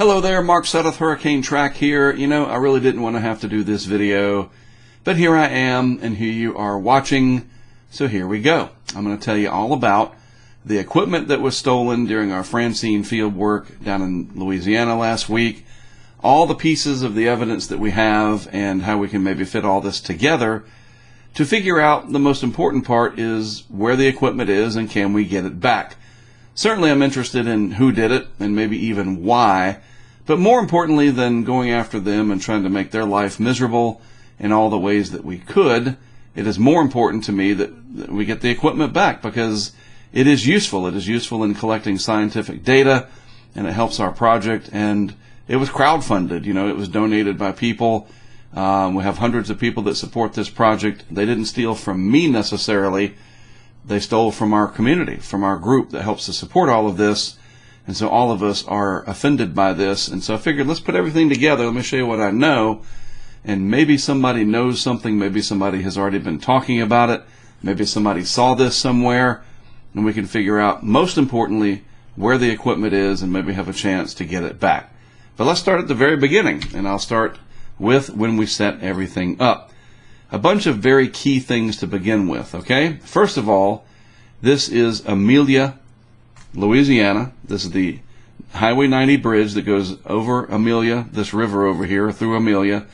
Hello there, Mark Sudduth, HurricaneTrack here. You know, I really didn't want to have to do this video, but here I am, and here you are watching, so here we go. I'm going to tell you all about the equipment that was stolen during our Francine field work down in Louisiana last week, all the pieces of the evidence that we have, and how we can maybe fit all this together to figure out the most important part is where the equipment is and can we get it back. Certainly I'm interested in who did it and maybe even why, but more importantly than going after them and trying to make their life miserable in all the ways that we could, it is more important to me that we get the equipment back because it is useful. It is useful in collecting scientific data, and it helps our project, and it was crowdfunded. You know, it was donated by people. We have hundreds of people that support this project. They didn't steal from me necessarily. They stole from our community, from our group that helps to support all of this. And so all of us are offended by this. And so I figured, let's put everything together. Let me show you what I know. And maybe somebody knows something. Maybe somebody has already been talking about it. Maybe somebody saw this somewhere. And we can figure out, most importantly, where the equipment is and maybe have a chance to get it back. But let's start at the very beginning. And I'll start with when we set everything up. A bunch of very key things to begin with, okay? First of all, this is Amelia, Louisiana. This is the Highway 90 bridge that goes over Amelia, this river over here, through Amelia.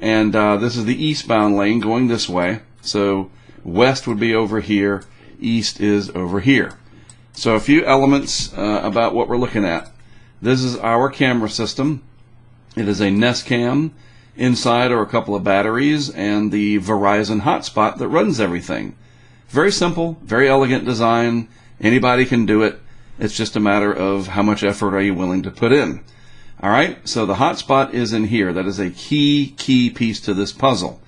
And this is the eastbound lane going this way. So west would be over here, east is over here. So a few elements about what we're looking at. This is our camera system. It is a Nest Cam. Inside are a couple of batteries and the Verizon hotspot that runs everything. Very simple, very elegant design. Anybody can do it. It's just a matter of how much effort are you willing to put in. Alright, so the hotspot is in here. That is a key piece to this puzzle.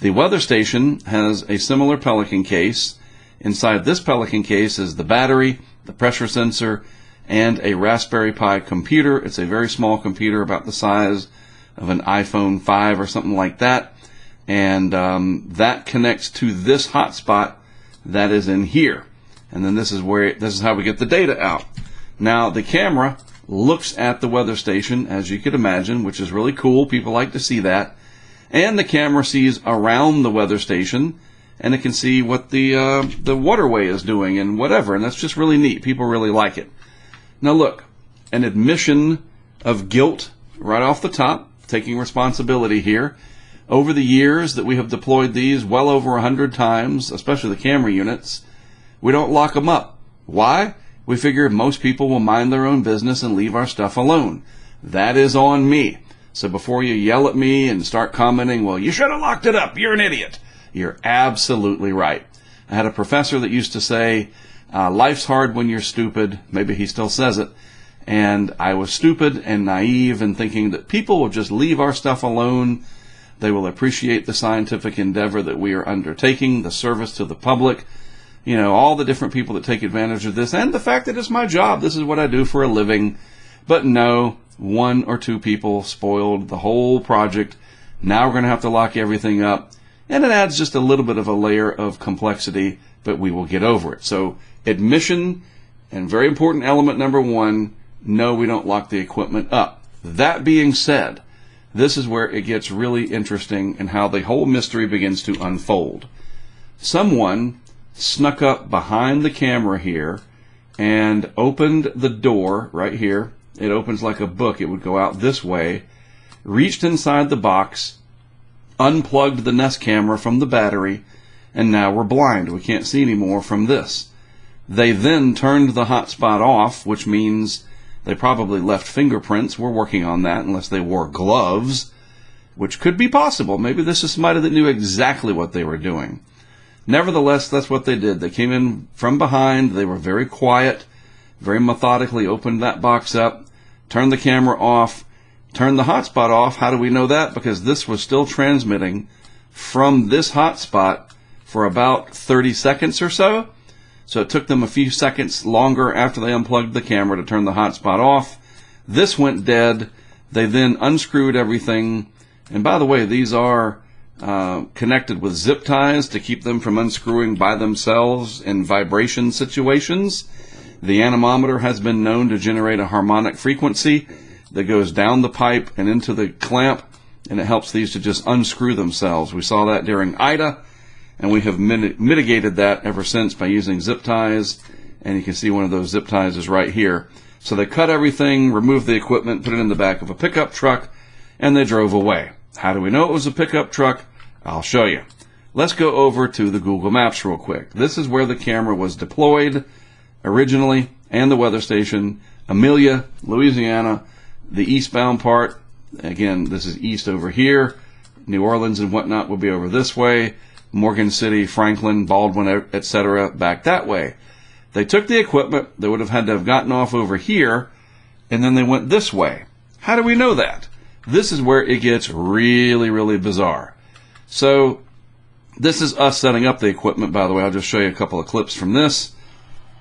The weather station has a similar Pelican case. Inside this Pelican case is the battery, the pressure sensor, and a Raspberry Pi computer. It's a very small computer about the size of an iPhone 5 or something like that, and that connects to this hotspot that is in here. And then this is how we get the data out. Now the camera looks at the weather station, as you could imagine, which is really cool. People like to see that. And the camera sees around the weather station, and it can see what the waterway is doing and whatever, and that's just really neat. People really like it. Now look, an admission of guilt right off the top. Taking responsibility here. Over the years that we have deployed these well over 100 times, especially the camera units, we don't lock them up. Why? We figure most people will mind their own business and leave our stuff alone. That is on me. So before you yell at me and start commenting, well, you should have locked it up, you're an idiot. You're absolutely right. I had a professor that used to say, life's hard when you're stupid. Maybe he still says it. And I was stupid and naive in thinking that people will just leave our stuff alone. They will appreciate the scientific endeavor that we are undertaking, the service to the public, you know, all the different people that take advantage of this, and the fact that it's my job. This is what I do for a living. But no, one or two people spoiled the whole project. Now we're going to have to lock everything up. And it adds just a little bit of a layer of complexity, but we will get over it. So admission, and very important element number one, no, we don't lock the equipment up. That being said, this is where it gets really interesting and how the whole mystery begins to unfold. Someone snuck up behind the camera here and opened the door right here. It opens like a book. It would go out this way, reached inside the box, unplugged the Nest camera from the battery, and now we're blind. We can't see anymore from this. They then turned the hotspot off, which means they probably left fingerprints. We're working on that, unless they wore gloves, which could be possible. Maybe this is somebody that knew exactly what they were doing. Nevertheless, that's what they did. They came in from behind. They were very quiet, very methodically opened that box up, turned the camera off, turned the hotspot off. How do we know that? Because this was still transmitting from this hotspot for about 30 seconds or so. So it took them a few seconds longer after they unplugged the camera to turn the hotspot off. This went dead. They then unscrewed everything. And by the way, these are connected with zip ties to keep them from unscrewing by themselves in vibration situations. The anemometer has been known to generate a harmonic frequency that goes down the pipe and into the clamp, and it helps these to just unscrew themselves. We saw that during Ida, and we have mitigated that ever since by using zip ties, and you can see one of those zip ties is right here. So they cut everything, removed the equipment, put it in the back of a pickup truck, and they drove away. How do we know it was a pickup truck? I'll show you. Let's go over to the Google Maps real quick. This is where the camera was deployed originally, and the weather station, Amelia, Louisiana, the eastbound part. Again, this is east over here. New Orleans and whatnot will be over this way. Morgan City, Franklin, Baldwin, etc. back that way. They took the equipment. They would have had to have gotten off over here, and then they went this way. How do we know that? This is where it gets really, really bizarre. So this is us setting up the equipment, by the way. I'll just show you a couple of clips from this.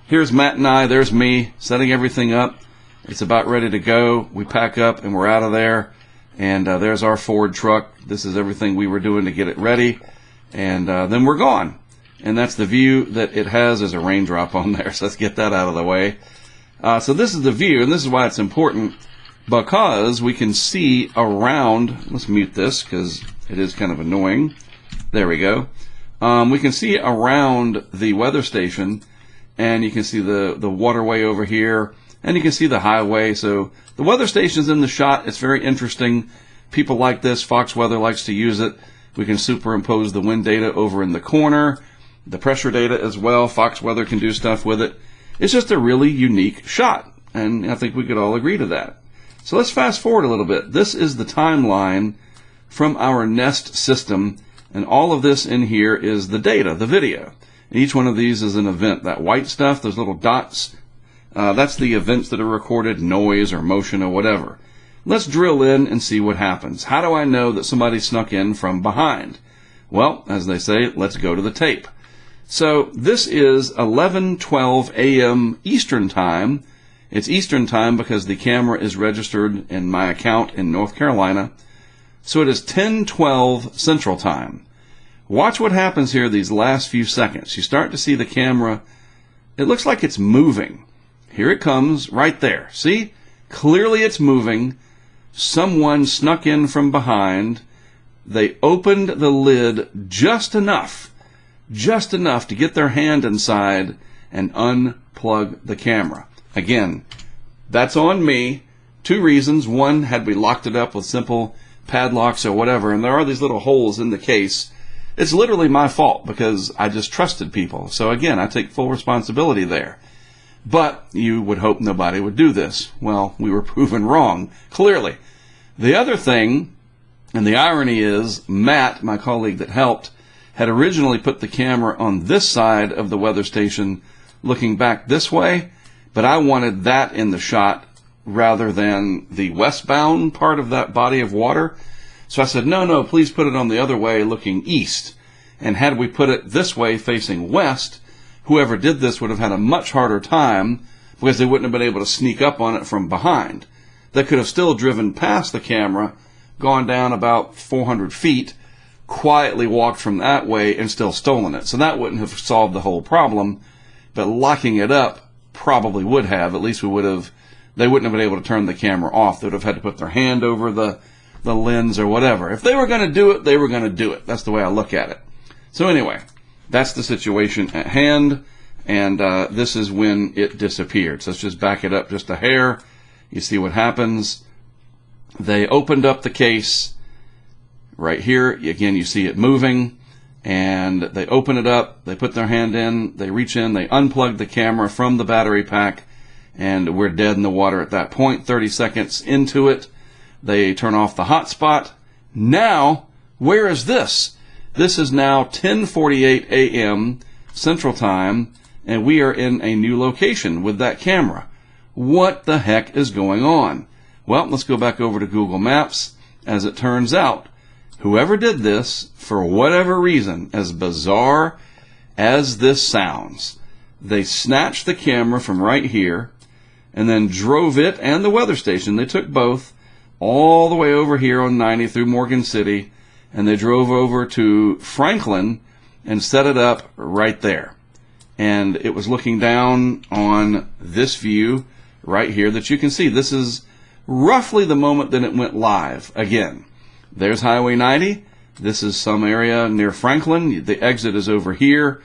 Here's Matt and I. There's me setting everything up. It's about ready to go. We pack up and we're out of there. And there's our Ford truck. This is everything we were doing to get it ready. And then we're gone. And that's the view that it has as a raindrop on there. So let's get that out of the way. So this is the view, and this is why it's important, because we can see around. Let's mute this because it is kind of annoying. There we go. We can see around the weather station, and you can see the waterway over here, and you can see the highway. So the weather station's in the shot. It's very interesting. People like this. Fox Weather likes to use it. We can superimpose the wind data over in the corner, the pressure data as well. Fox Weather can do stuff with it. It's just a really unique shot, and I think we could all agree to that. So let's fast forward a little bit. This is the timeline from our Nest system, and all of this in here is the data, the video. And each one of these is an event. That white stuff, those little dots, that's the events that are recorded, noise or motion or whatever. Let's drill in and see what happens. How do I know that somebody snuck in from behind? Well, as they say, let's go to the tape. So this is 11:12 a.m. Eastern Time. It's Eastern Time because the camera is registered in my account in North Carolina. So it is 10:12 Central Time. Watch what happens here these last few seconds. You start to see the camera. It looks like it's moving. Here it comes right there. See? Clearly it's moving. Someone snuck in from behind. They opened the lid just enough to get their hand inside and unplug the camera. Again, that's on me. Two reasons. One, had we locked it up with simple padlocks or whatever, and there are these little holes in the case, it's literally my fault because I just trusted people. So again, I take full responsibility there. But you would hope nobody would do this. Well, we were proven wrong, clearly. The other thing, and the irony is, Matt, my colleague that helped, had originally put the camera on this side of the weather station looking back this way, but I wanted that in the shot rather than the westbound part of that body of water. So I said, no, please put it on the other way looking east. And had we put it this way facing west, whoever did this would have had a much harder time because they wouldn't have been able to sneak up on it from behind. They could have still driven past the camera, gone down about 400 feet, quietly walked from that way and still stolen it. So that wouldn't have solved the whole problem, but locking it up probably would have. At least they wouldn't have been able to turn the camera off. They would have had to put their hand over the lens or whatever. If they were going to do it, they were going to do it. That's the way I look at it. So anyway, that's the situation at hand, and this is when it disappeared. So let's just back it up just a hair. You see what happens. They opened up the case right here. Again, you see it moving, and they open it up. They put their hand in. They reach in. They unplug the camera from the battery pack, and we're dead in the water at that point. 30 seconds into it, they turn off the hotspot. Now, where is this? This is now 10:48 a.m. Central Time, and we are in a new location with that camera. What the heck is going on? Well, let's go back over to Google Maps. As it turns out, whoever did this, for whatever reason, as bizarre as this sounds, they snatched the camera from right here and then drove it and the weather station. They took both all the way over here on 90 through Morgan City, and they drove over to Franklin and set it up right there. And it was looking down on this view right here that you can see. This is roughly the moment that it went live. Again, there's Highway 90. This is some area near Franklin. The exit is over here,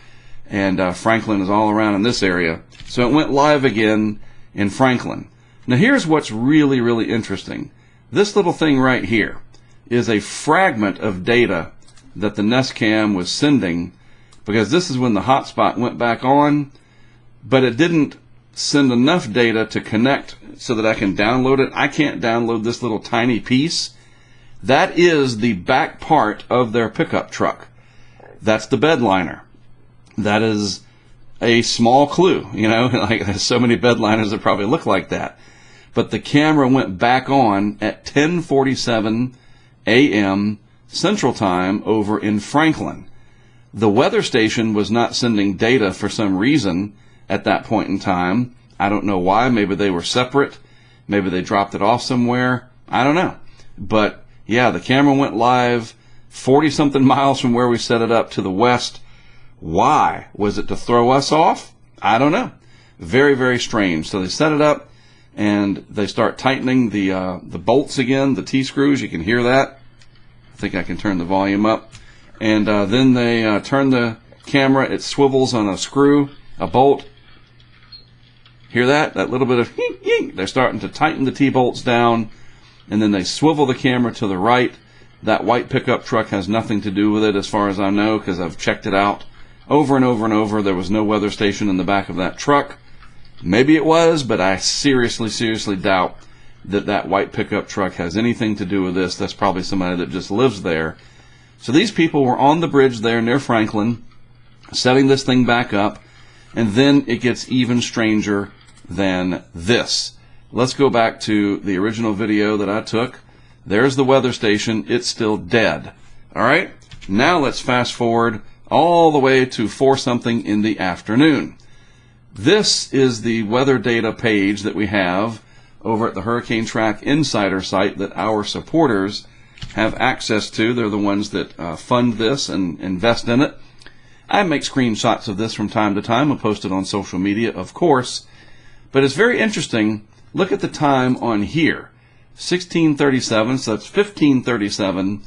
and Franklin is all around in this area. So it went live again in Franklin. Now here's what's really, really interesting. This little thing right here is a fragment of data that the Nest Cam was sending, because this is when the hotspot went back on, but it didn't send enough data to connect so that I can download it. I can't download this little tiny piece. That is the back part of their pickup truck. That's the bed liner. That is a small clue, you know, like there's so many bed liners that probably look like that. But the camera went back on at 10:47 a.m. Central Time over in Franklin. The weather station was not sending data for some reason at that point in time. I don't know why. Maybe they were separate. Maybe they dropped it off somewhere. I don't know. But yeah, the camera went live 40-something miles from where we set it up to the west. Why? Was it to throw us off? I don't know. Very, very strange. So they set it up, and they start tightening the bolts again, the T-screws. You can hear that. I think I can turn the volume up. And then they turn the camera. It swivels on a screw, a bolt. Hear that? That little bit of yink, yink. They're starting to tighten the T-bolts down, and then they swivel the camera to the right. That white pickup truck has nothing to do with it as far as I know, because I've checked it out over and over and over. There was no weather station in the back of that truck. Maybe it was, but I seriously, seriously doubt that that white pickup truck has anything to do with this. That's probably somebody that just lives there. So these people were on the bridge there near Franklin, setting this thing back up, and then it gets even stranger than this. Let's go back to the original video that I took. There's the weather station. It's still dead. All right. Now let's fast forward all the way to 4-something in the afternoon. This is the weather data page that we have over at the HurricaneTrack Insider site that our supporters have access to. They're the ones that fund this and invest in it. I make screenshots of this from time to time. I'll post it on social media, of course. But it's very interesting. Look at the time on here. 16:37, so that's 15:37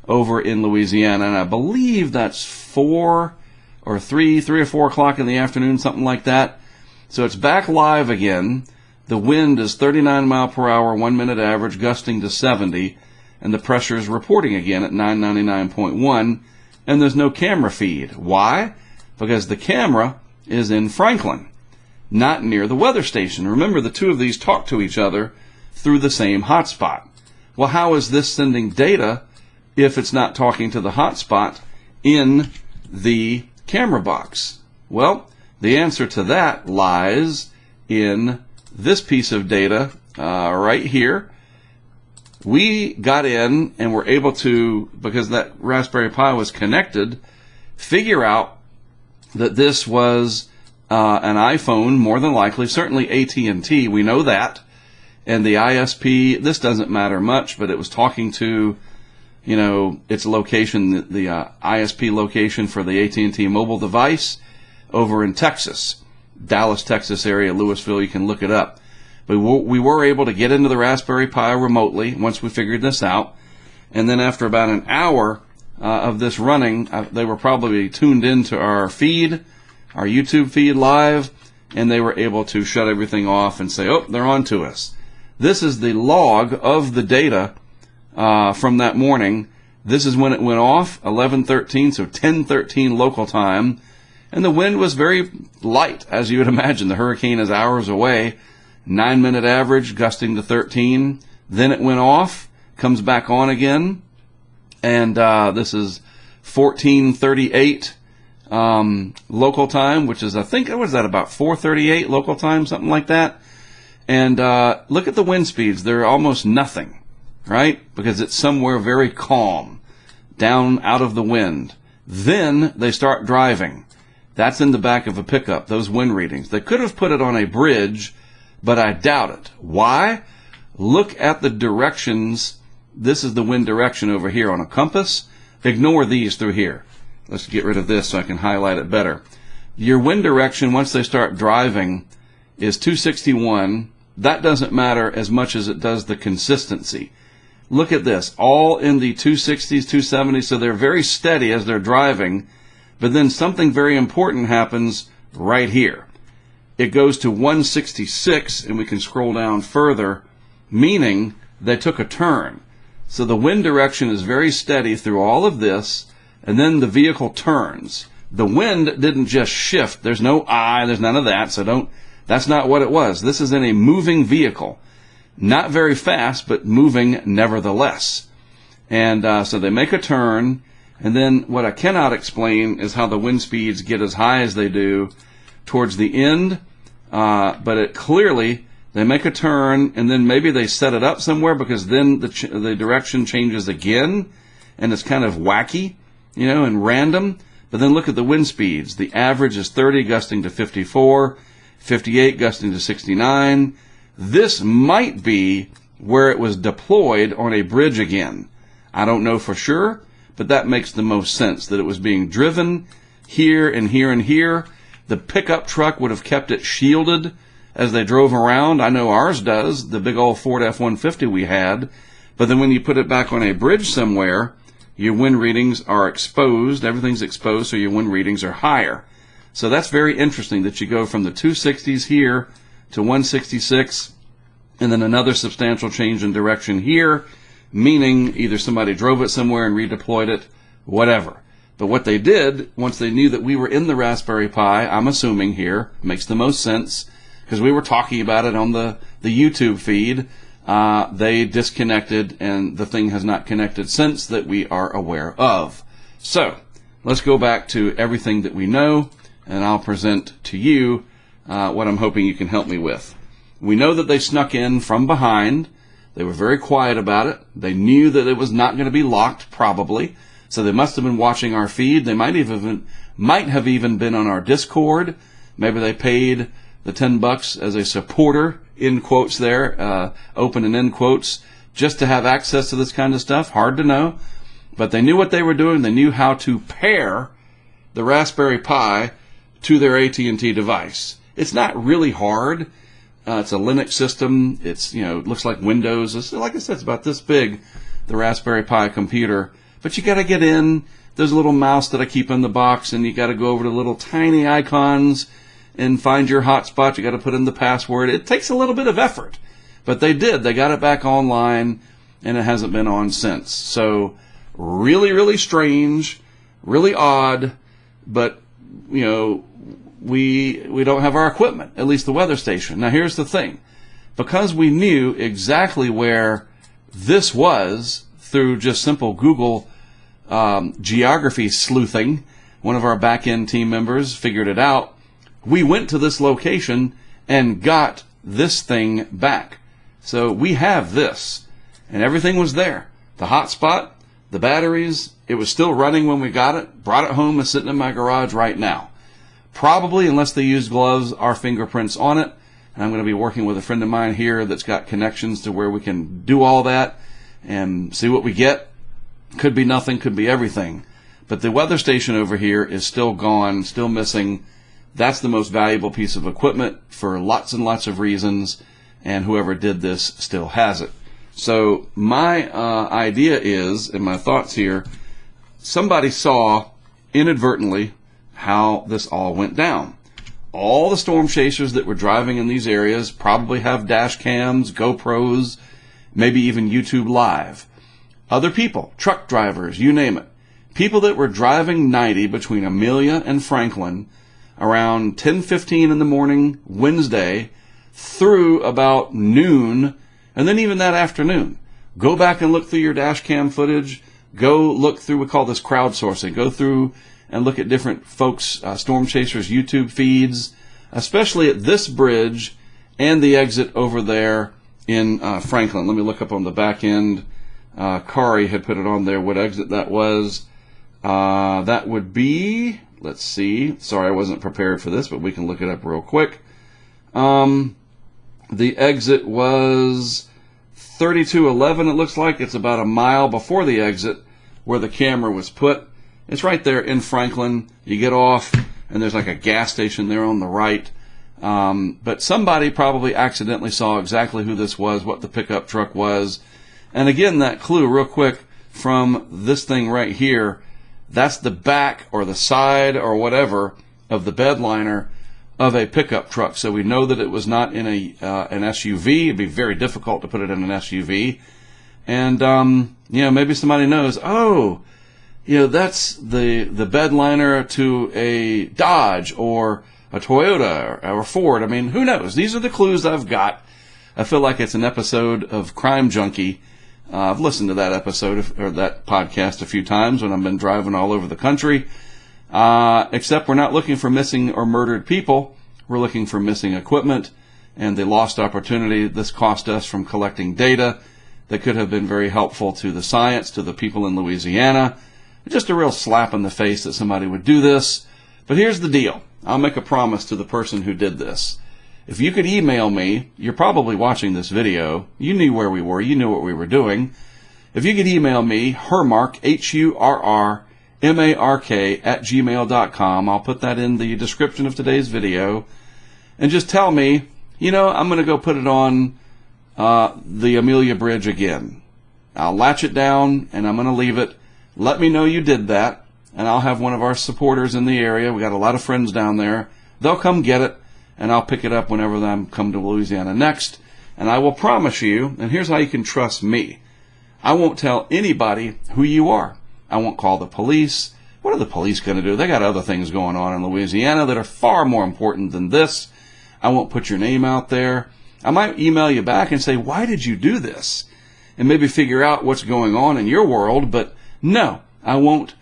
over in Louisiana. And I believe that's 3 or 4 o'clock in the afternoon, something like that. So it's back live again. The wind is 39 mile per hour, 1 minute average, gusting to 70. And the pressure is reporting again at 999.1. And there's no camera feed. Why? Because the camera is in Franklin, not near the weather station. Remember, the two of these talk to each other through the same hotspot. Well, how is this sending data if it's not talking to the hotspot in the camera box? Well, the answer to that lies in this piece of data right here. We got in and were able to, because that Raspberry Pi was connected, figure out that this was an iPhone, more than likely, certainly AT&T, we know that. And the ISP, this doesn't matter much, but it was talking to, you know, its location, the ISP location for the AT&T mobile device over in Texas, Dallas, Texas area, Louisville, you can look it up. But we were able to get into the Raspberry Pi remotely once we figured this out. And then after about an hour of this running, they were probably tuned into our feed, our YouTube feed live, and they were able to shut everything off and say, oh, they're on to us. This is the log of the data from that morning. This is when it went off, 11:13, so 10:13 local time. And the wind was very light, as you would imagine. The hurricane is hours away. 9 minute average, gusting to 13. Then it went off, comes back on again. And this is 14:38 local time, which is, I think, what is that, about 4:38 local time, something like that. And look at the wind speeds. They're almost nothing, right? Because it's somewhere very calm, down out of the wind. Then they start driving. That's in the back of a pickup, those wind readings. They could have put it on a bridge, but I doubt it. Why? Look at the directions. This is the wind direction over here on a compass. Ignore these through here. Let's get rid of this so I can highlight it better. Your wind direction, once they start driving, is 261. that doesn't matter as much as it does the consistency. Look at this, all in the 260s, 270s, so they're very steady as they're driving, but then something very important happens right here. It goes to 166, and we can scroll down further, meaning they took a turn. So the wind direction is very steady through all of this, and then the vehicle turns. The wind didn't just shift. There's no eye, there's none of that, so that's not what it was. This is in a moving vehicle. Not very fast, but moving nevertheless. And so they make a turn, and then what I cannot explain is how the wind speeds get as high as they do towards the end, but it clearly, they make a turn, and then maybe they set it up somewhere, because then the direction changes again, and it's kind of wacky, and random. But then look at the wind speeds. The average is 30, gusting to 54, 58, gusting to 69. This might be where it was deployed on a bridge again. I don't know for sure, but that makes the most sense, that it was being driven here and here and here. The pickup truck would have kept it shielded as they drove around. I know ours does, the big old Ford F-150 we had. But then when you put it back on a bridge somewhere, your wind readings are exposed. Everything's exposed, so your wind readings are higher. So that's very interesting that you go from the 260s here to 166, and then another substantial change in direction here, meaning either somebody drove it somewhere and redeployed it, whatever. But what they did, once they knew that we were in the Raspberry Pi, I'm assuming here, makes the most sense, because we were talking about it on the YouTube feed, they disconnected, and the thing has not connected since that we are aware of. So let's go back to everything that we know, and I'll present to you what I'm hoping you can help me with. We know that they snuck in from behind. They were very quiet about it. They knew that it was not going to be locked, probably. So they must have been watching our feed. They might have even been on our Discord. Maybe they paid the $10 as a supporter, in quotes there, open and end quotes, just to have access to this kind of stuff. Hard to know. But they knew what they were doing. They knew how to pair the Raspberry Pi to their AT&T device. It's not really hard. It's a Linux system. It's, it looks like Windows. It's, like I said, it's about this big, the Raspberry Pi computer. But you got to get in. There's a little mouse that I keep in the box, and you got to go over to little tiny icons and find your hotspot. You got to put in the password. It takes a little bit of effort, but they did. They got it back online, and it hasn't been on since. So really, really strange, really odd, but we don't have our equipment, at least the weather station. Now here's the thing. Because we knew exactly where this was through just simple Google geography sleuthing, one of our back-end team members figured it out. We went to this location and got this thing back. So we have this, and everything was there. The hotspot, the batteries, it was still running when we got it. Brought it home, it's sitting in my garage right now. Probably, unless they use gloves, our fingerprints on it. And I'm going to be working with a friend of mine here that's got connections to where we can do all that and see what we get. Could be nothing, could be everything. But the weather station over here is still gone, still missing. That's the most valuable piece of equipment for lots and lots of reasons, and whoever did this still has it. So my idea is, and my thoughts here, somebody saw inadvertently how this all went down. All the storm chasers that were driving in these areas probably have dash cams, GoPros, maybe even YouTube Live. Other people, truck drivers, you name it. People that were driving 90 between Amelia and Franklin around 10:15 in the morning Wednesday through about noon, and then even that afternoon. Go back and look through your dash cam footage. Go look through, we call this crowdsourcing. Go through and look at different folks, storm chasers' YouTube feeds, especially at this bridge and the exit over there in Franklin. Let me look up on the back end. Kari had put it on there, what exit that was. That would be, let's see. Sorry, I wasn't prepared for this, but we can look it up real quick. The exit was 3211, it looks like. It's about a mile before the exit where the camera was put. It's right there in Franklin. You get off, and there's like a gas station there on the right. But somebody probably accidentally saw exactly who this was, what the pickup truck was. And again, that clue real quick from this thing right here, that's the back or the side or whatever of the bed liner of a pickup truck. So we know that it was not in an SUV. It'd be very difficult to put it in an SUV. And, maybe somebody knows, that's the bed liner to a Dodge or a Toyota or Ford. I mean, who knows? These are the clues I've got. I feel like it's an episode of Crime Junkie. I've listened to that episode or that podcast a few times when I've been driving all over the country. Except we're not looking for missing or murdered people. We're looking for missing equipment and the lost opportunity this cost us from collecting data that could have been very helpful to the science, to the people in Louisiana. Just a real slap in the face that somebody would do this. But here's the deal. I'll make a promise to the person who did this. If you could email me, you're probably watching this video. You knew where we were. You knew what we were doing. If you could email me, Hurmark, HURRMARK @gmail.com. I'll put that in the description of today's video. And just tell me, I'm going to go put it on the Amelia Bridge again. I'll latch it down and I'm going to leave it. Let me know you did that. And I'll have one of our supporters in the area. We got a lot of friends down there. They'll come get it, and I'll pick it up whenever I come to Louisiana next. And I will promise you, and here's how you can trust me, I won't tell anybody who you are. I won't call the police. What are the police going to do? They got other things going on in Louisiana that are far more important than this. I won't put your name out there. I might email you back and say, why did you do this? And maybe figure out what's going on in your world, but no, I won't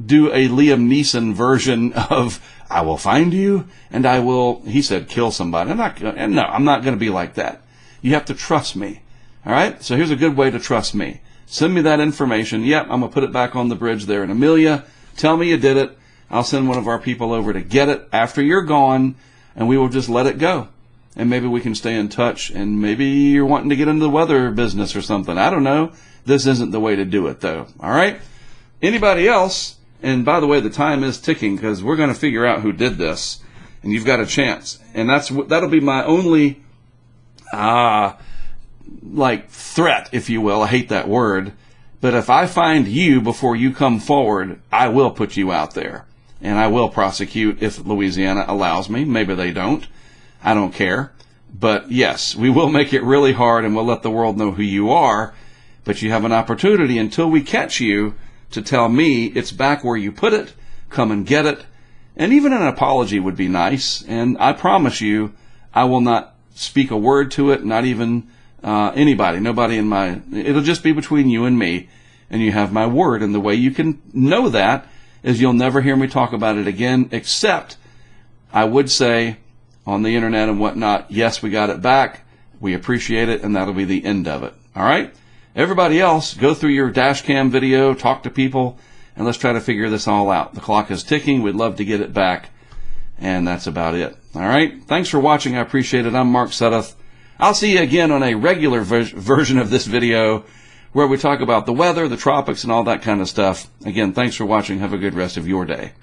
do a Liam Neeson version of, I will find you and I will, he said, kill somebody. I'm not going to be like that. You have to trust me. All right. So here's a good way to trust me. Send me that information. Yep. I'm going to put it back on the bridge there in Amelia. Tell me you did it. I'll send one of our people over to get it after you're gone and we will just let it go. And maybe we can stay in touch and maybe you're wanting to get into the weather business or something. I don't know. This isn't the way to do it though. All right. Anybody else? And by the way, the time is ticking because we're going to figure out who did this, and you've got a chance. And that'll be my only, threat, if you will. I hate that word, but if I find you before you come forward, I will put you out there, and I will prosecute if Louisiana allows me. Maybe they don't. I don't care. But yes, we will make it really hard, and we'll let the world know who you are. But you have an opportunity until we catch you to tell me it's back where you put it, come and get it, and even an apology would be nice. And I promise you, I will not speak a word to it, not even nobody it'll just be between you and me, and you have my word. And the way you can know that is you'll never hear me talk about it again, except I would say on the internet and whatnot, yes, we got it back, we appreciate it, and that'll be the end of it. All right? Everybody else, go through your dash cam video, talk to people, and let's try to figure this all out. The clock is ticking. We'd love to get it back. And that's about it. All right? Thanks for watching. I appreciate it. I'm Mark Sudduth. I'll see you again on a regular version of this video where we talk about the weather, the tropics, and all that kind of stuff. Again, thanks for watching. Have a good rest of your day.